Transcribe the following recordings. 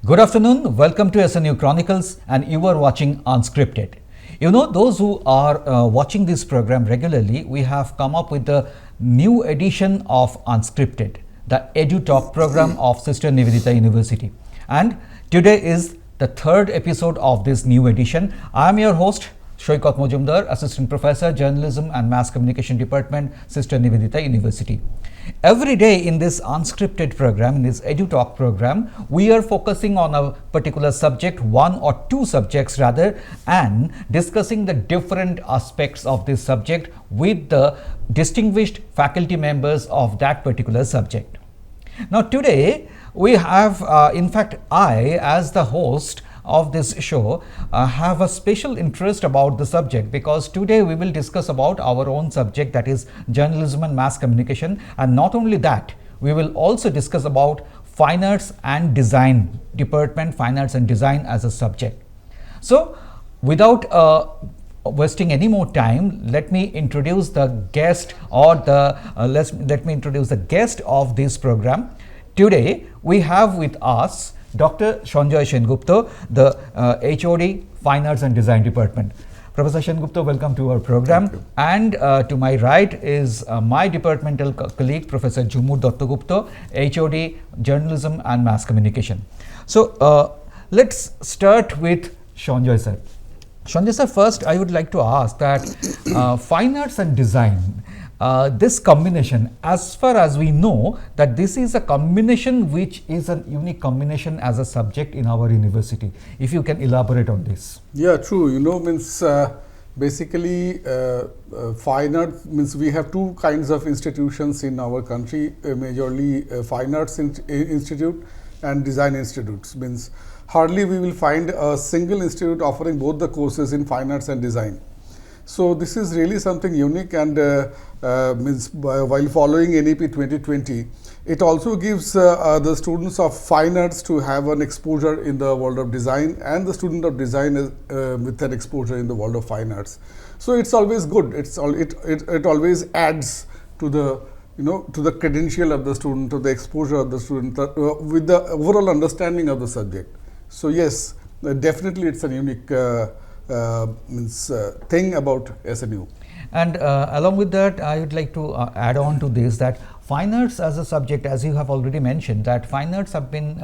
Good afternoon, welcome to SNU Chronicles, and you are watching Unscripted. You know, those who are watching this program regularly, we have come up with the new edition of Unscripted, the Edu-Talk program of Sister Nivedita University. And today is the third episode of this new edition. I am your host, Saikat Majumdar, Assistant Professor, Journalism and Mass Communication Department, Sister Nivedita University. Every day in this unscripted program, in this Edu-Talk program, we are focusing on a particular subject, one or two subjects rather, and discussing the different aspects of this subject with the distinguished faculty members of that particular subject. Now today, we have, in fact, I as the host of this show have a special interest about the subject, because today we will discuss about our own subject, that is journalism and mass communication, and not only that, we will also discuss about fine arts and design department, fine arts and design as a subject. So without wasting any more time, let me introduce the guest or let me introduce the guest of this program. Today we have with us Dr. Sanjoy Sen Gupta, the HOD, Fine Arts and Design Department. Professor Sen Gupta, welcome to our program. And to my right is my departmental colleague, Professor Jhumur Datta Gupta, HOD, Journalism and Mass Communication. So let's start with Sanjoy sir. Sanjoy sir, first I would like to ask that fine arts and design, this combination, as far as we know, that this is a combination which is a unique combination as a subject in our university. If you can elaborate on this. Yeah, true. You know, basically fine arts means we have two kinds of institutions in our country, majorly fine arts institute and design institutes. Means hardly we will find a single institute offering both the courses in fine arts and design. So this is really something unique, and while following NEP 2020, it also gives the students of fine arts to have an exposure in the world of design, and the student of design with an exposure in the world of fine arts. So it's always good. It always adds to the to the credential of the student, to the exposure of the student, with the overall understanding of the subject. So yes, definitely it's a unique thing about SNU. And along with that, I would like to add on to this that fine arts as a subject, as you have already mentioned, that fine arts have been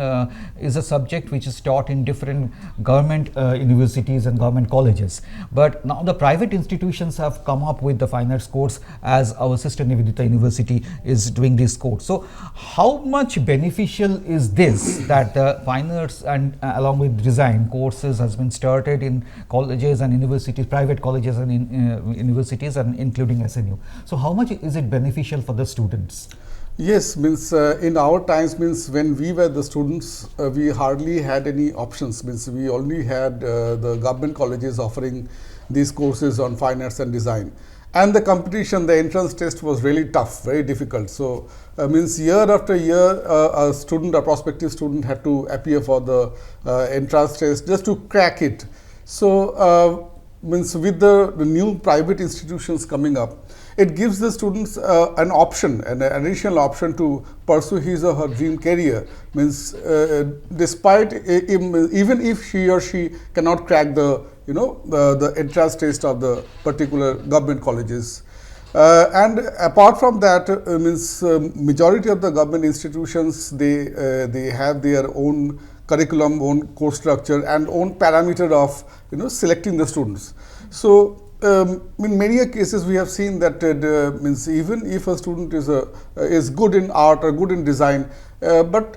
is a subject which is taught in different government universities and government colleges. But now the private institutions have come up with the fine arts course, as our Sister Nivedita University is doing this course. So how much beneficial is this, that the fine arts and along with design courses has been started in colleges and universities, private colleges and universities, and including SNU. So how much is it beneficial for the students? Yes, in our times, when we were the students, we hardly had any options. We only had the government colleges offering these courses on fine arts and design. And the competition, the entrance test was really tough, very difficult. So year after year, a student, a prospective student, had to appear for the entrance test just to crack it. So with the new private institutions coming up, it gives the students an option, an additional option to pursue his or her dream career. Despite even if he or she cannot crack the the entrance test of the particular government colleges. And apart from that, majority of the government institutions, they have their own curriculum, own course structure, and own parameter of selecting the students. So in many cases we have seen that even if a student is good in art or good in design, but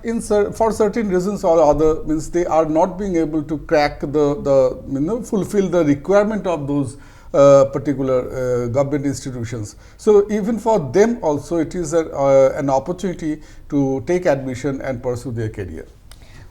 for certain reasons or other, they are not being able to crack fulfill the requirement of those particular government institutions. So even for them also, it is an opportunity to take admission and pursue their career.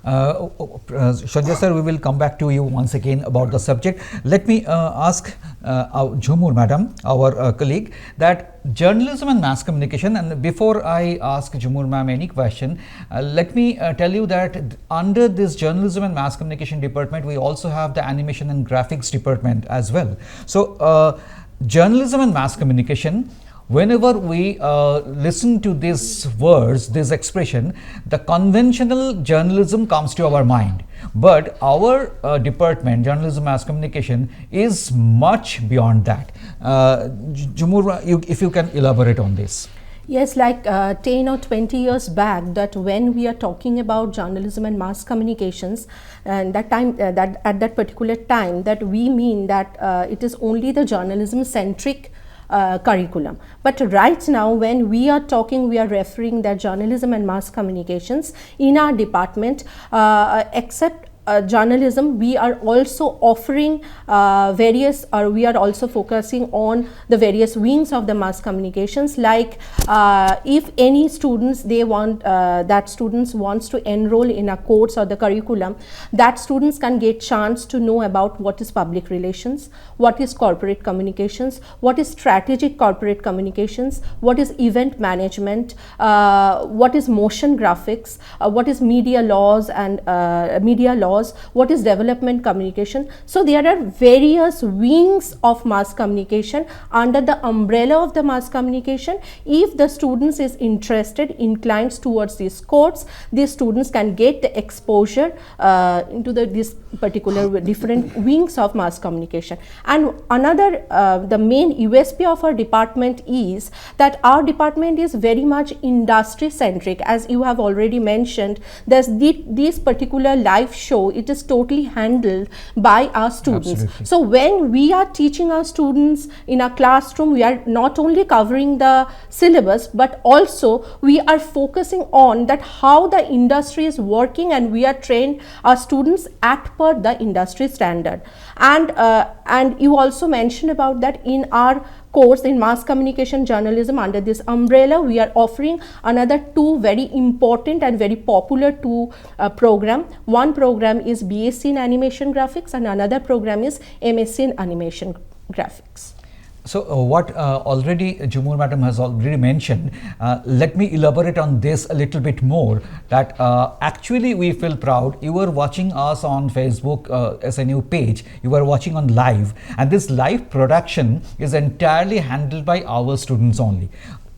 Sanjoy sir, we will come back to you once again about the subject. Let me ask Jhumur madam, our colleague, that journalism and mass communication, and before I ask Jhumur ma'am any question, let me tell you that under this journalism and mass communication department, we also have the animation and graphics department as well. So journalism and mass communication, whenever we listen to these words, this expression, the conventional journalism comes to our mind. But our department, journalism mass communication, is much beyond that. Jhumur, if you can elaborate on this. Yes, like 10 or 20 years back, that when we are talking about journalism and mass communications, and that time, that at that particular time, that we mean that it is only the journalism centric curriculum. But right now, when we are talking, we are referring that journalism and mass communications in our department, except journalism, we are also offering we are also focusing on the various wings of the mass communications, like if any students wants to enroll in a course or the curriculum, that students can get chance to know about what is public relations, what is corporate communications, what is strategic corporate communications, what is event management, what is motion graphics, what is media laws and what is development communication. So there are various wings of mass communication under the umbrella of the mass communication. If the students is interested, inclined towards this course, these students can get the exposure into this particular different wings of mass communication. And another, the main USP of our department is that our department is very much industry centric. As you have already mentioned, there's this particular live show, it is totally handled by our students. Absolutely. So when we are teaching our students in a classroom, we are not only covering the syllabus, but also we are focusing on that how the industry is working, and we are trained our students at per the industry standard. And you also mentioned about that in our course in mass communication journalism, under this umbrella we are offering another two very important and very popular program. One program is BSc in animation graphics and another program is MSc in animation graphics. So what already Jhumur madam has already mentioned, let me elaborate on this a little bit more, that actually we feel proud. You are watching us on Facebook SNU page, you are watching on live, and this live production is entirely handled by our students only.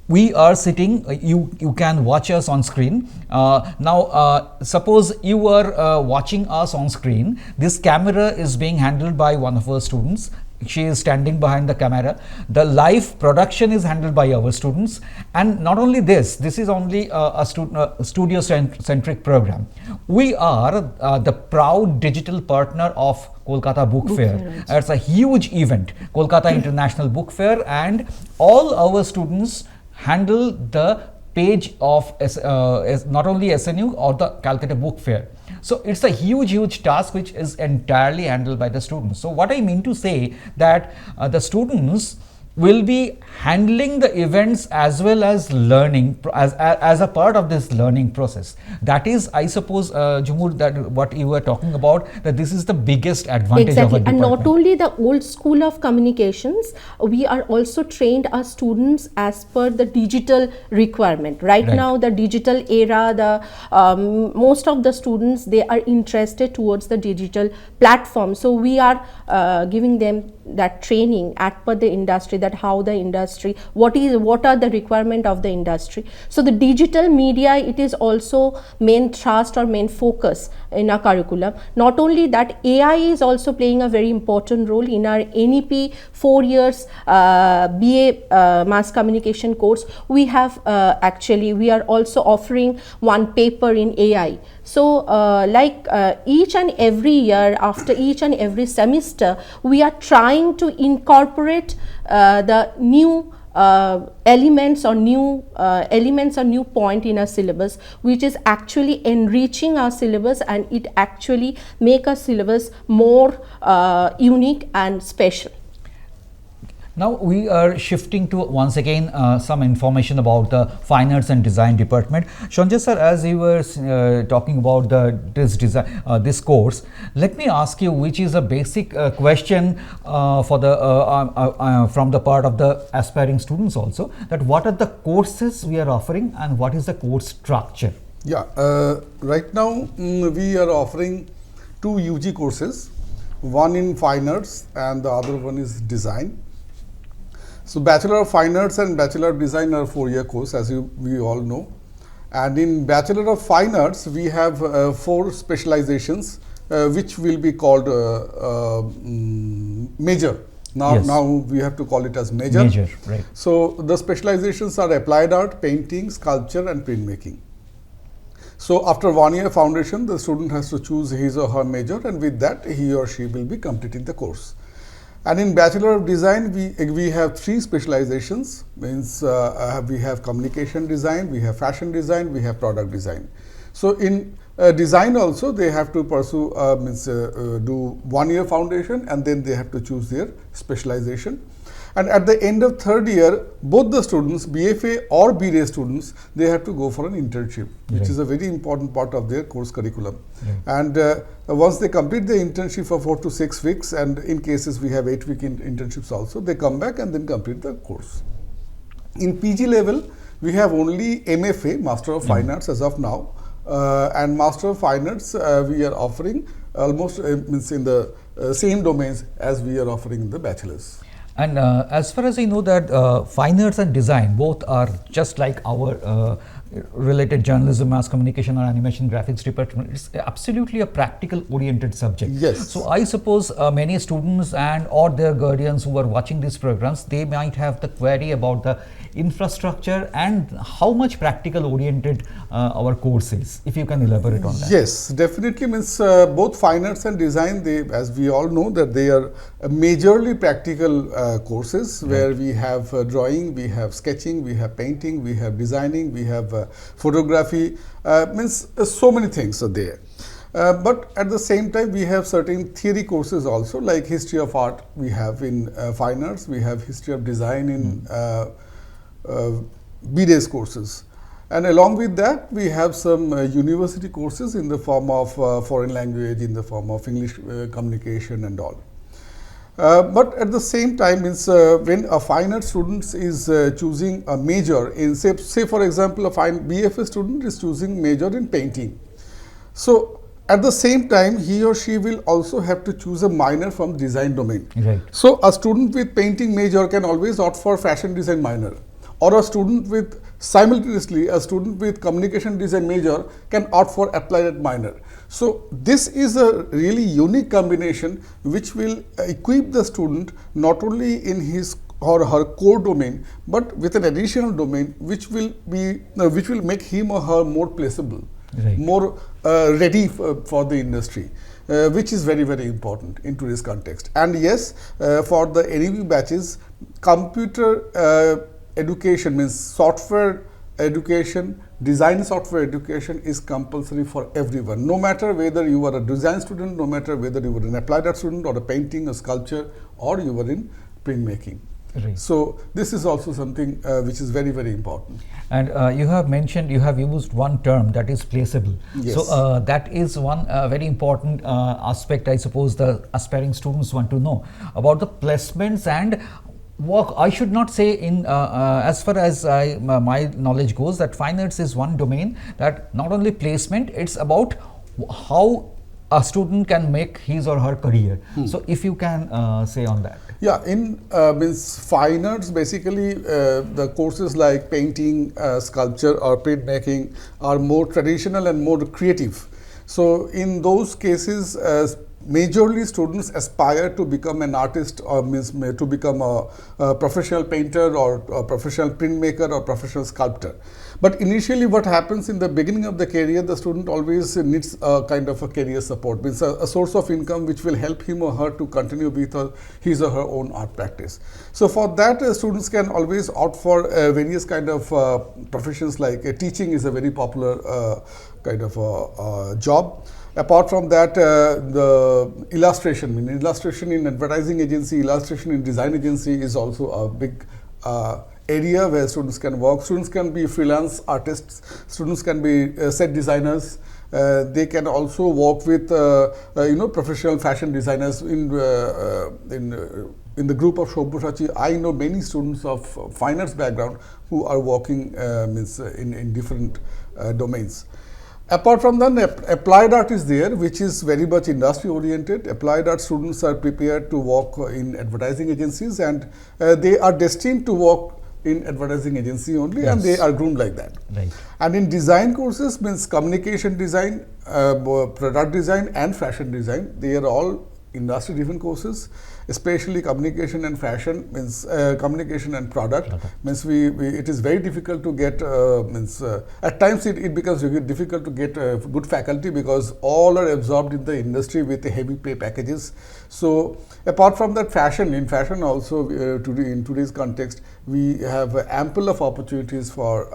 We are sitting, you can watch us on screen. Now suppose you are watching us on screen, this camera is being handled by one of our students. She is standing behind the camera. The live production is handled by our students, and not only this is only a studio centric program. We are the proud digital partner of Kolkata Book Fair. It's a huge event, Kolkata International Book Fair, and all our students handle the page of not only SNU or the Calcutta Book Fair. So it's a huge task which is entirely handled by the students. So what I mean to say that the students will be handling the events as well as learning as a part of this learning process. That is, I suppose, Jhumur, that what you were talking about, that this is the biggest advantage of a department. And not only the old school of communications, we are also trained our students as per the digital requirement. Right now, the digital era, the most of the students, they are interested towards the digital platform. So we are giving them that training at per the industry, that how the industry, what are the requirement of the industry. So the digital media, it is also main thrust or main focus in our curriculum. Not only that, AI is also playing a very important role in our NEP 4 years BA mass communication course. We have we are also offering one paper in AI. So each and every year, after each and every semester, we are trying to incorporate the new elements or new point in our syllabus, which is actually enriching our syllabus, and it actually make our syllabus more unique and special. Now we are shifting to once again some information about the Fine Arts and Design department. Sanjoy sir, as you were talking about this course, let me ask you, which is a basic question for the from the part of the aspiring students also, that what are the courses we are offering and what is the course structure? Yeah, right now we are offering 2 UG courses, one in Fine Arts and the other one is Design. So Bachelor of Fine Arts and Bachelor of Design are 4-year course, as we all know. And in Bachelor of Fine Arts, we have 4 specializations, which will be called major. Now we have to call it as major. Major, right. So the specializations are applied art, painting, sculpture, and printmaking. So after 1 year foundation, the student has to choose his or her major, and with that he or she will be completing the course. And in Bachelor of Design, we have 3 specializations. Means we have communication design, we have fashion design, we have product design. So in design also, they have to pursue do 1 year foundation, and then they have to choose their specialization. And at the end of 3rd year, both the students, BFA or B.Ray students, they have to go for an internship, which is a very important part of their course curriculum. And once they complete the internship for 4 to 6 weeks, and in cases we have 8-week internships also, they come back and then complete the course. In PG level, we have only MFA, Master of Fine Arts, as of now. And Master of Fine Arts, we are offering almost in the same domains as we are offering in the bachelors. And as far as I know that fine arts and design both are just like our related journalism, mass communication or animation graphics department. It's absolutely a practical oriented subject. Yes. So I suppose many students and or their guardians who are watching these programs, they might have the query about the infrastructure and how much practical oriented our course is. If you can elaborate on that. Yes, definitely. Means both fine arts and design, they, as we all know, that they are majorly practical courses, where we have drawing, we have sketching, we have painting, we have designing, we have photography. Means so many things are there. But at the same time, we have certain theory courses also, like history of art we have in fine arts, we have history of design in B.Day's courses. And along with that, we have some university courses in the form of foreign language, in the form of English communication and all. But at the same time, when a fine art student is choosing a major in, say for example, a fine BFA student is choosing major in painting. So at the same time, he or she will also have to choose a minor from design domain. Right. So a student with painting major can always opt for fashion design minor, or a student with simultaneously a student with communication design major can opt for applied art minor. So this is a really unique combination which will equip the student not only in his or her core domain, but with an additional domain which will make him or her more placeable, right, more ready for the industry. Which is very, very important in today's context. And yes, for the NEB batches, computer education, means software education, design software education is compulsory for everyone, no matter whether you are a design student, no matter whether you are an applied art student or a painting, a sculpture, or you are in printmaking. Right. So this is also something which is very, very important. And you have mentioned, you have used one term, that is placeable. Yes. So that is one very important aspect, I suppose, the aspiring students want to know about the placements and work. I should not say in as far as my knowledge goes, that fine arts is one domain that not only placement, it's about how a student can make his or her career. So if you can say on that. Yeah, in fine arts, basically the courses like painting, sculpture or printmaking are more traditional and more creative. So in those cases, majorly students aspire to become an artist, or to become a professional painter or a professional printmaker or professional sculptor. But initially what happens in the beginning of the career, the student always needs a kind of a career support, means a source of income which will help him or her to continue with his or her own art practice. So for that, students can always opt for various kind of professions, like teaching is a very popular kind of a job. Apart from that, the illustration in advertising agency, illustration in design agency is also a big area where students can work. Students can be freelance artists, students can be set designers, they can also work with professional fashion designers. In the group of Shobhushachi, I know many students of fine arts background who are working in different domains. Apart from that, applied art is there, which is very much industry oriented. Applied art students are prepared to work in advertising agencies, and they are destined to work in advertising agency only, and they are groomed like that. Right. And in design courses means communication design, product design and fashion design. They are all industry driven courses, especially communication and fashion means communication and product means it is very difficult to get at times it becomes difficult to get good faculty because all are absorbed in the industry with heavy pay packages. So apart from that, in fashion also in today's context we have ample of opportunities for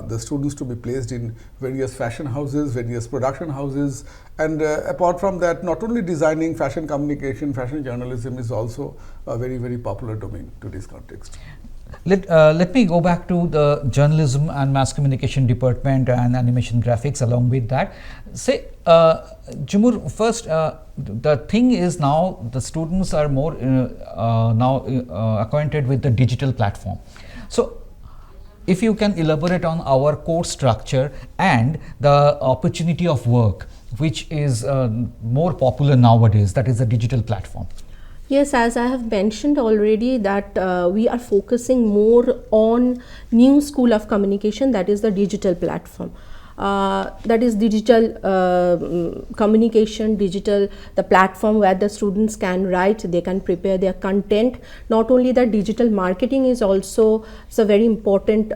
the students to be placed in various fashion houses, various production houses, and apart from that, not only designing, fashion communication, fashion journalism is also a very, very popular domain to this context. Let me go back to the journalism and mass communication department and animation graphics along with that. Say, Jhumur, first, the thing is now the students are more acquainted with the digital platform. So, if you can elaborate on our course structure and the opportunity of work, which is more popular nowadays, that is a digital platform. Yes, as I have mentioned already that we are focusing more on new school of communication, that is the digital platform. That is digital communication, the platform where the students can write, they can prepare their content. Not only that, digital marketing is also a very important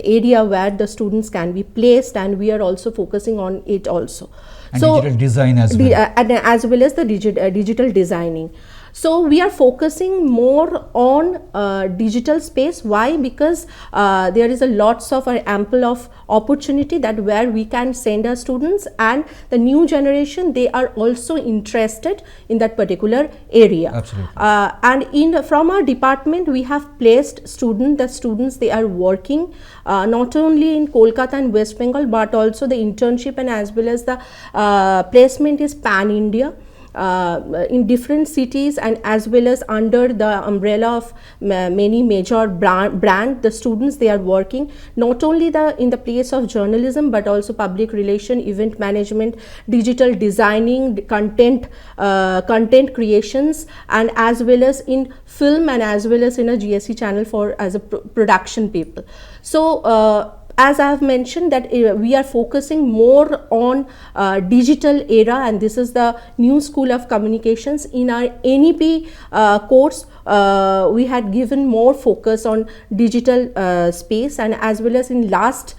area where the students can be placed, and we are also focusing on it also. And so digital design as well. As well as the digital designing. So we are focusing more on digital space. Why? Because there is a lots of ample of opportunity that where we can send our students, and the new generation, they are also interested in that particular area. Absolutely. And from our department, we have placed the students they are working not only in Kolkata and West Bengal, but also the internship and as well as the placement is pan-India. In different cities, and as well as under the umbrella of many major brand, the students they are working not only in the place of journalism, but also public relation, event management, digital designing, content creations, and as well as in film, and as well as in a GSC channel for as a production people. So as I have mentioned that we are focusing more on digital era, and this is the new school of communications. In our NEP course, we had given more focus on digital space, and as well as in last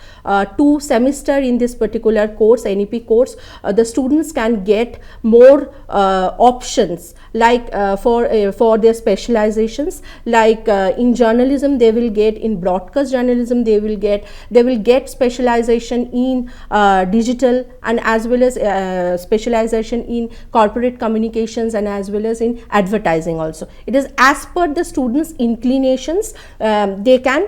2 semester in this particular course, NEP course, the students can get more options like for their specializations, like in journalism they will get, in broadcast journalism they will get specialization in digital, and as well as specialization in corporate communications, and as well as in advertising also. It is as per the students' inclinations, they can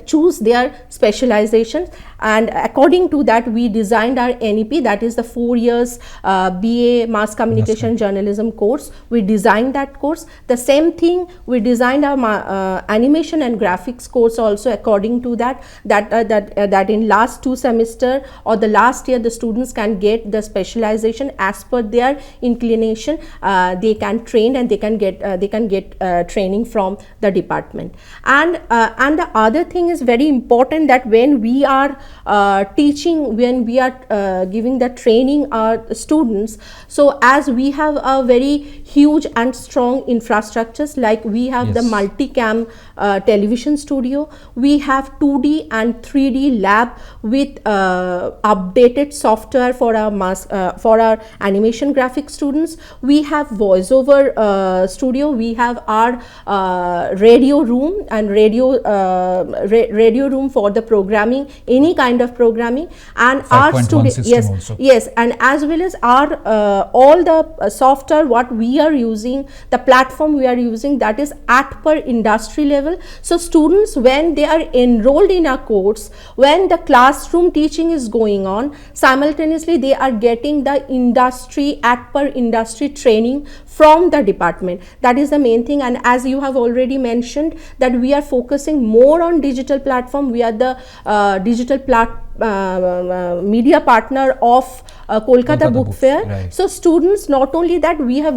choose their specializations, and according to that we designed our NEP, that is the 4 years BA Mass Communication Journalism course. We designed that course. The same thing we designed our animation and graphics course also according to that in last 2 semester or the last year the students can get the specialization as per their inclination. They can train and they can get training from the department. And the other thing is very important, that when we are teaching, when we are giving the training our students, so as we have a very huge and strong infrastructures, like we have the multicam television studio, we have 2D and 3D lab with updated software for our animation graphic students. We have voiceover studio, we have our radio room and radio room for the programming, any kind of programming, and our studio, yes, and as well as our all the software what we are using, the platform we are using, that is at per industry level level. So students, when they are enrolled in a course, when the classroom teaching is going on, simultaneously they are getting the industry training from the department. That is the main thing. And as you have already mentioned, that we are focusing more on digital platform. We are the digital media partner of Kolkata Book Fair. Right. So students, not only that, we have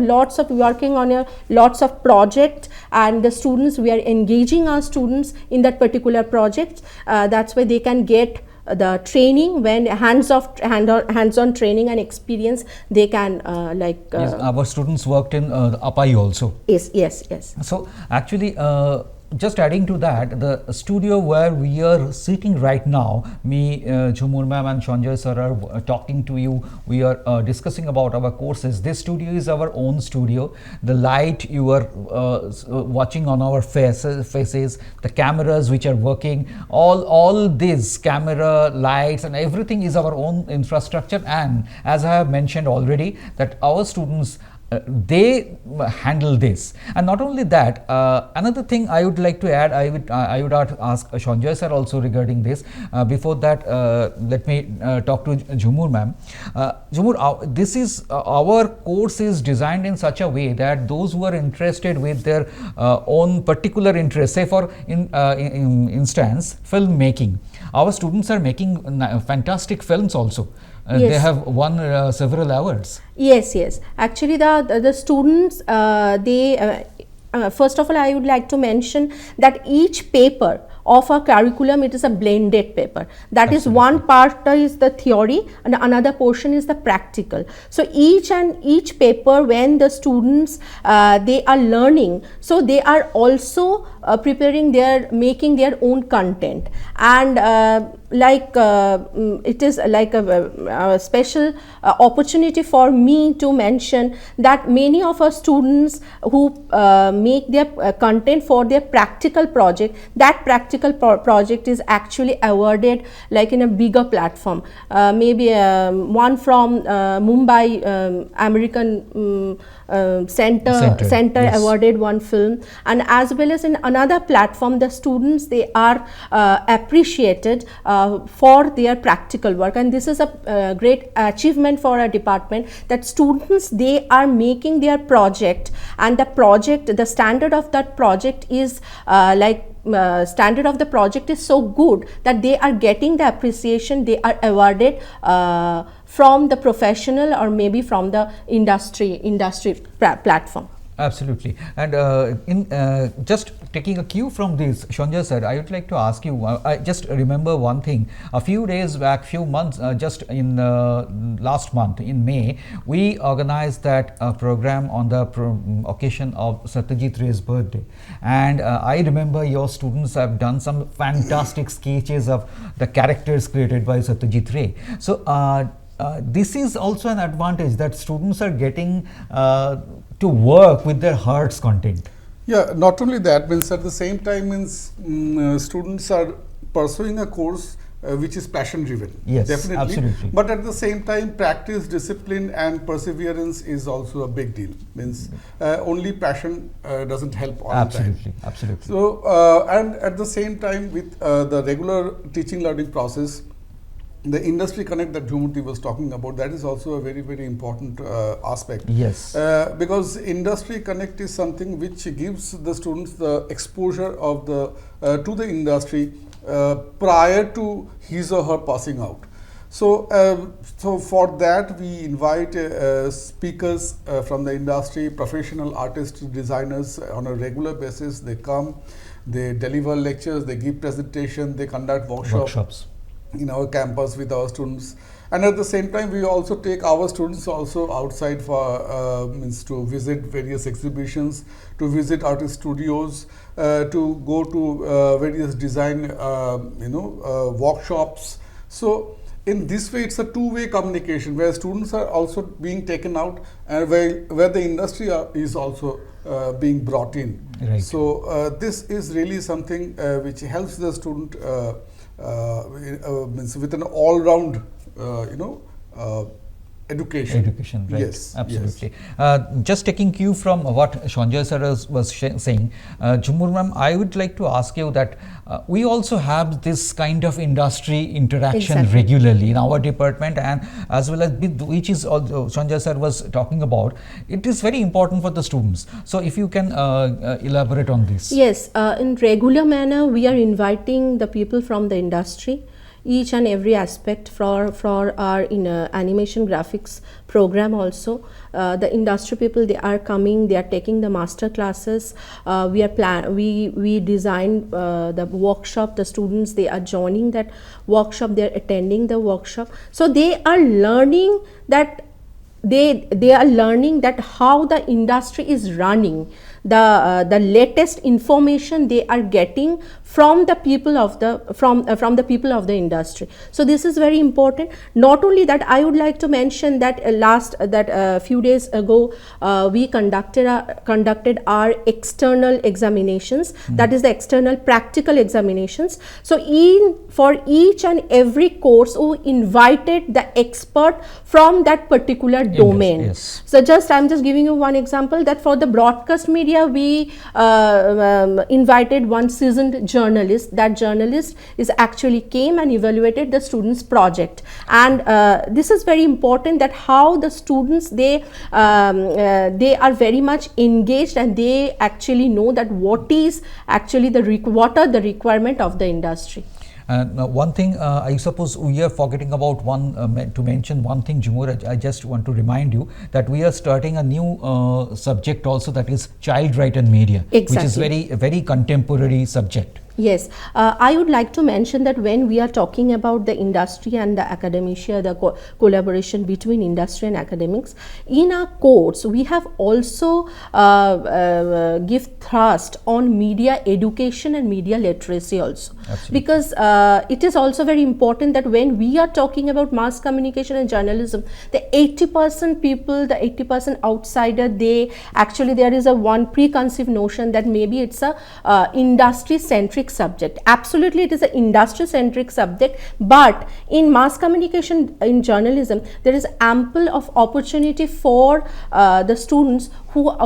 working on lots of projects, and the students, we are engaging our students in that particular project. That's why they can get the training, when hands-on training and experience they can Yes, our students worked in Apai also. Yes. So actually, just adding to that, the studio where we are sitting right now, me, Jhumur ma'am and Sanjoy sir are talking to you. We are discussing about our courses. This studio is our own studio. The light you are watching on our faces, the cameras which are working, all these camera, lights and everything is our own infrastructure. And as I have mentioned already, that our students they handle this. And not only that, another thing I would like to add, I would ask Sanjoy sir also regarding this. Before that, let me talk to Jhumur ma'am. Jhumur, this is our course is designed in such a way that those who are interested with their own particular interest, say for instance filmmaking, our students are making fantastic films also. Yes. They have won several awards. Yes. Actually, the students, they first of all, I would like to mention that each paper of a curriculum, it is a blended paper. That is, one part is the theory and another portion is the practical. So each paper, when the students they are learning, so they are also making their own content. And it is like a special opportunity for me to mention that many of our students who make their content for their practical project, that practical project is actually awarded like in a bigger platform. Maybe one from Mumbai American Center yes. awarded one film, and as well as in another platform, the students, they are appreciated for their practical work. And this is a great achievement for a department, that students, they are making their project, and the standard of that project is standard of the project is so good that they are getting the appreciation, they are awarded from the professional or maybe from the industry platform. Absolutely. And just taking a cue from this, Sanjoy sir, I would like to ask you, I just remember one thing. A few days back, few months, just in last month, in May, we organized that program on the occasion of Satyajit Ray's birthday. And I remember your students have done some fantastic sketches of the characters created by Satyajit Ray. So this is also an advantage, that students are getting to work with their heart's content. Yeah, not only that, means at the same time, students are pursuing a course which is passion driven. Yes, definitely. absolutely. But at the same time, practice, discipline and perseverance is also a big deal. Means only passion doesn't help all the time. Absolutely. So and at the same time, with the regular teaching learning process, the industry connect that Jhumur was talking about, that is also a very, very important aspect. Yes. Because industry connect is something which gives the students the exposure of to the industry prior to his or her passing out. So, so for that we invite speakers from the industry, professional artists, designers on a regular basis. They come, they deliver lectures, they give presentation, they conduct workshops in our campus with our students. And at the same time, we also take our students also outside for means to visit various exhibitions, to visit artist studios, to go to various design workshops. So in this way, it's a two-way communication where students are also being taken out, and where the industry is also being brought in. Right. So this is really something which helps the student means with an all-round education. Right? Yes, absolutely. Just taking cue from what Sanjoy sir was saying, Jhumur ma'am, I would like to ask you that we also have this kind of industry interaction regularly in our department, and as well as which is also Sanjoy sir was talking about. It is very important for the students. So if you can elaborate on this. Yes, in regular manner, we are inviting the people from the industry, each and every aspect for our animation graphics program also. The industry people, they are coming, they are taking the master classes. We designed the workshop. The students, they are joining that workshop, they are attending the workshop. So they are learning that they are learning that how the industry is running, the latest information they are getting from the people of the people of the industry. So this is very important. Not only that, I would like to mention that few days ago we conducted our external examinations, that is the external practical examinations. So for each and every course we invited the expert from that particular domain. Yes. So I'm just giving you one example, that for the broadcast media we invited one seasoned journalist. That journalist is actually came and evaluated the students' project, and this is very important, that how the students they are very much engaged, and they actually know that what is actually what are the requirement of the industry. And one thing, I suppose we are forgetting about to mention one thing, Jhumur. I just want to remind you that we are starting a new subject also, that is child right and media, which is very contemporary subject. Yes, I would like to mention that when we are talking about the industry and the academia, the collaboration between industry and academics, in our course we have also give thrust on media education and media literacy also. Absolutely. Because it is also very important that when we are talking about mass communication and journalism, the 80% people, the 80% outsider, there is a one preconceived notion that maybe it's a industry centric subject. Absolutely, it is an industry centric subject, but in mass communication, in journalism, there is ample of opportunity for the students who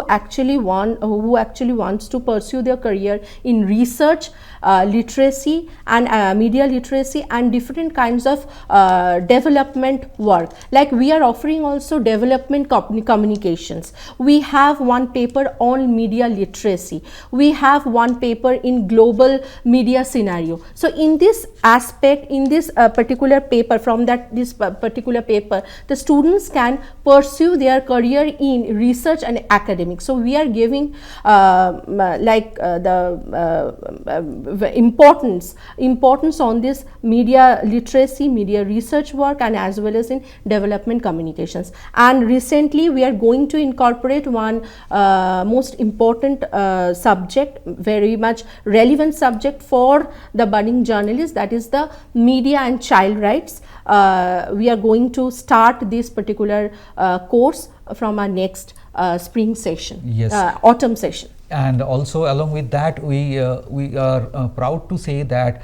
actually wants to pursue their career in research, literacy and media literacy, and different kinds of development work. Like we are offering also development communications. We have one paper on media literacy. We have one paper in global media scenario. So in this aspect, in this particular paper, from this particular paper, the students can pursue their career in research and academics. So we are giving the importance on this media literacy, media research work, and as well as in development communications. And recently we are going to incorporate one most important subject, very much relevant subject for the budding journalists, that is the media and child rights. We are going to start this particular course from our next spring session, autumn session. And also along with that, we are proud to say that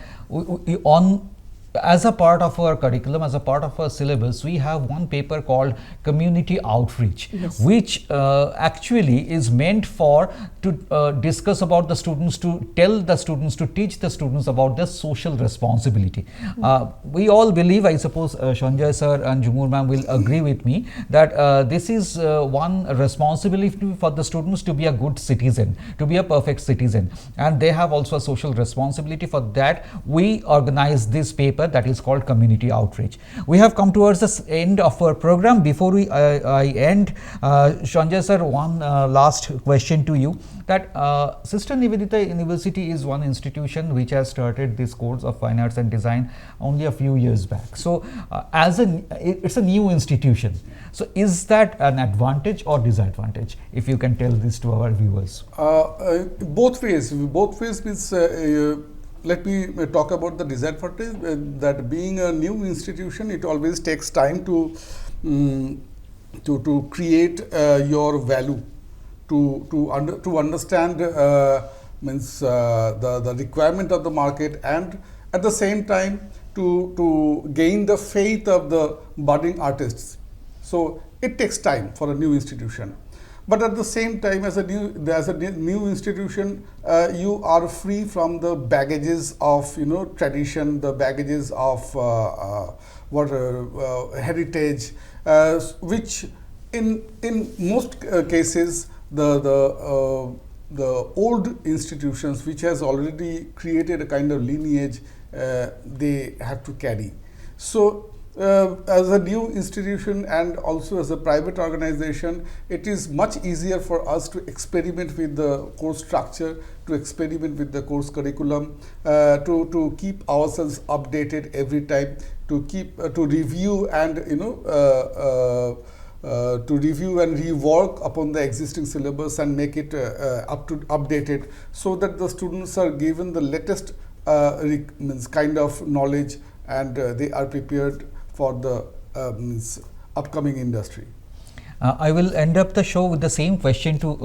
as a part of our curriculum, as a part of our syllabus, we have one paper called Community Outreach, which actually is meant to discuss about the students, to tell the students, to teach the students about their social responsibility. We all believe, I suppose Sanjoy sir and Jhumur ma'am will agree with me, that this is one responsibility for the students to be a good citizen, to be a perfect citizen, and they have also a social responsibility. For that, we organize this paper that is called Community Outreach. We have come towards the end of our program. Before I end, Sanjoy sir, one last question to you, that Sister Nivedita University is one institution which has started this course of Fine Arts and Design only a few years back. So it's a new institution. So is that an advantage or disadvantage? If you can tell this to our viewers. Both ways means let me talk about the disadvantage, that being a new institution, it always takes time to create your value, to understand means the requirement of the market, and at the same time to gain the faith of the budding artists. So it takes time for a new institution. But at the same time, as a new institution, you are free from the baggages of tradition, the baggages of heritage, which in most cases the old institutions which has already created a kind of lineage they have to carry. So as a new institution and also as a private organization, it is much easier for us to experiment with the course structure, to experiment with the course curriculum, to keep ourselves updated every time, to review and rework upon the existing syllabus and make it updated, so that the students are given the latest kind of knowledge and they are prepared for the upcoming industry. I will end up the show with the same question to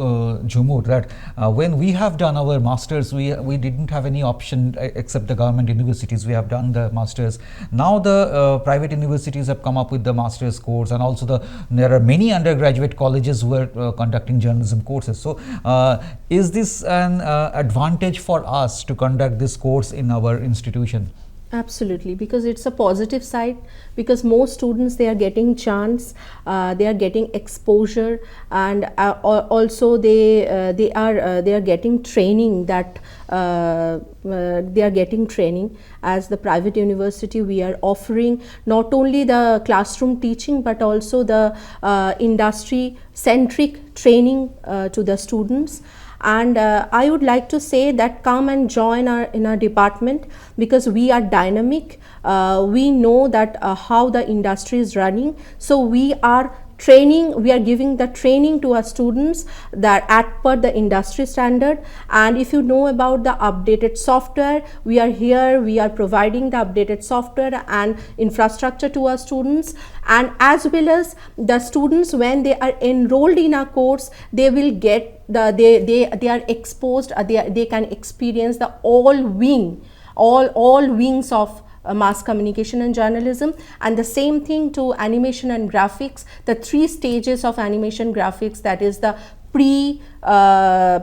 Jhumur, that when we have done our masters, we didn't have any option except the government universities. We have done the masters. Now the private universities have come up with the masters course, and also there are many undergraduate colleges who are conducting journalism courses. So is this an advantage for us to conduct this course in our institution? Absolutely, because it's a positive side, because most students, they are getting chance, they are getting exposure, and also they are getting training, that they are getting training. As the private university, we are offering not only the classroom teaching but also the industry centric training to the students. And I would like to say that come and join in our department, because we are dynamic. We know that how the industry is running. So we are giving the training to our students that per the industry standard. And if you know about the updated software, we are here, we are providing the updated software and infrastructure to our students. And as well as the students, when they are enrolled in our course, they will get they are exposed, they can experience the all wings of mass communication and journalism. And the same thing to animation and graphics, the 3 stages of animation graphics, that is the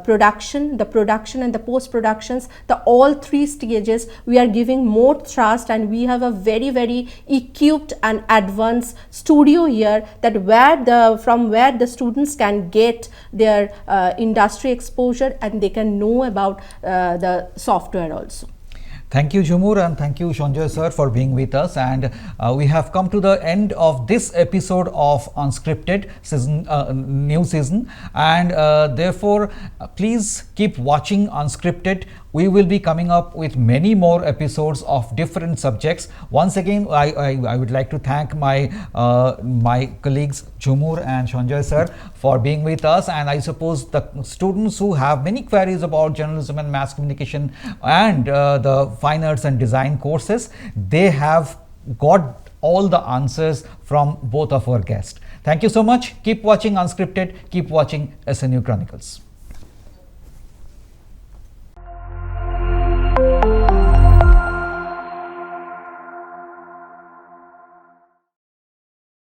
production, the production and the post productions, all 3 stages we are giving more thrust, and we have a very equipped and advanced studio here, that from where the students can get their industry exposure and they can know about the software also. Thank you, Jhumur, and thank you, Sanjoy sir, for being with us. And we have come to the end of this episode of Unscripted new season. And therefore, please keep watching Unscripted. We will be coming up with many more episodes of different subjects. Once again, I would like to thank my colleagues Jhumur and Sanjoy sir for being with us. And I suppose the students who have many queries about journalism and mass communication and the fine arts and design courses, they have got all the answers from both of our guests. Thank you so much. Keep watching Unscripted. Keep watching SNU Chronicles.